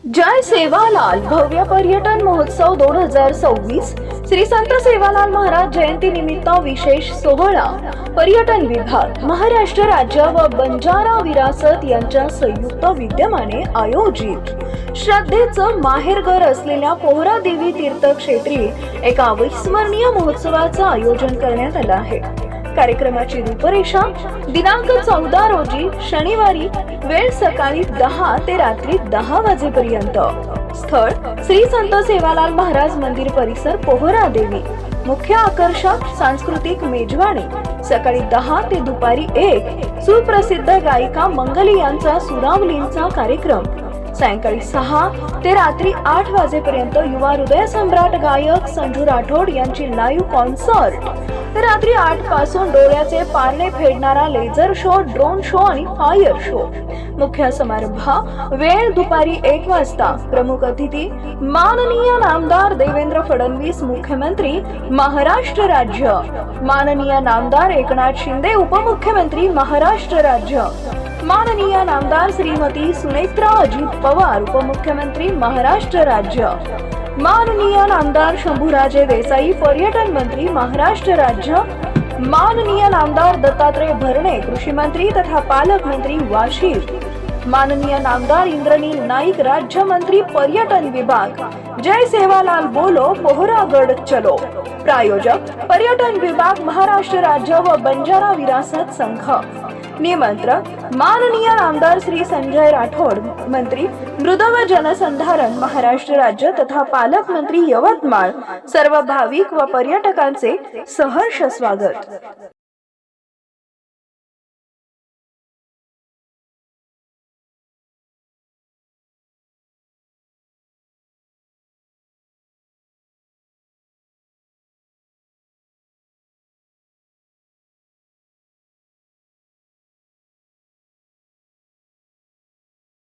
जय सेवालाल भव्य पर्यटन महोत्सव 2026 श्री संत सेवालाल महाराज जयंती निमित्त विशेष सोहळा पर्यटन विभाग महाराष्ट्र राज्य व बंजारा विरासत यांच्या संयुक्त विद्यमाने आयोजित श्रद्धेचं माहेरघर असलेल्या पोहरादेवी तीर्थक्षेत्री एका अविस्मरणीय महोत्सवाचं आयोजन करण्यात आलं आहे। कार्यक्रमाची रूपरेषा दिनांक 14 रोजी शनिवारी वेळ सकाळी 10 ते रात्री 10 वाजेपर्यंत। स्थळ श्री संत सेवालाल महाराज मंदिर परिसर पोहरादेवी। मुख्य आकर्षक सांस्कृतिक मेजवानी सकाळी 10 ते दुपारी 1 सुप्रसिद्ध गायिका मंगली यांचा सुरावलींचा कार्यक्रम। सायंकाळी 6 ते रात्री 8 वाजेपर्यंत युवा हृदय सम्राट गायक संजू राठोड यांची लाईव्ह कॉन्सर्ट। रात्री 8 पासून डोळ्याचे पारणे फेडणारा लेझर शो, ड्रोन शो आणि फायर शो। मुख्य समारंभ वेळ दुपारी 1 वाजता। प्रमुख अतिथी माननीय नामदार देवेंद्र फडणवीस मुख्यमंत्री महाराष्ट्र राज्य, माननीय नामदार एकनाथ शिंदे उपमुख्यमंत्री महाराष्ट्र राज्य, माननीय नामदार श्रीमती सुनेत्रा अजित पवार उपमुख्यमंत्री महाराष्ट्र राज्य, माननीय नामदार शंभूराजे देसाई पर्यटन मंत्री महाराष्ट्र राज्य, माननीय नामदार दत्तात्रय भरणे कृषी मंत्री तथा पालक मंत्री वाशिम, माननीय नामदार इंद्रनील नाईक राज्य मंत्री पर्यटन विभाग। जय सेवालाल बोलो पोहरागढ़ चलो। प्रायोजक पर्यटन विभाग महाराष्ट्र राज्य व बंजारा विरासत संघ। निमंत्रक माननीय नामदार श्री संजय राठोड मंत्री मृद व जनसंधारण महाराष्ट्र राज्य तथा पालक मंत्री यवतमाळ। सर्व भाविक व पर्यटकांचे सहर्ष स्वागत।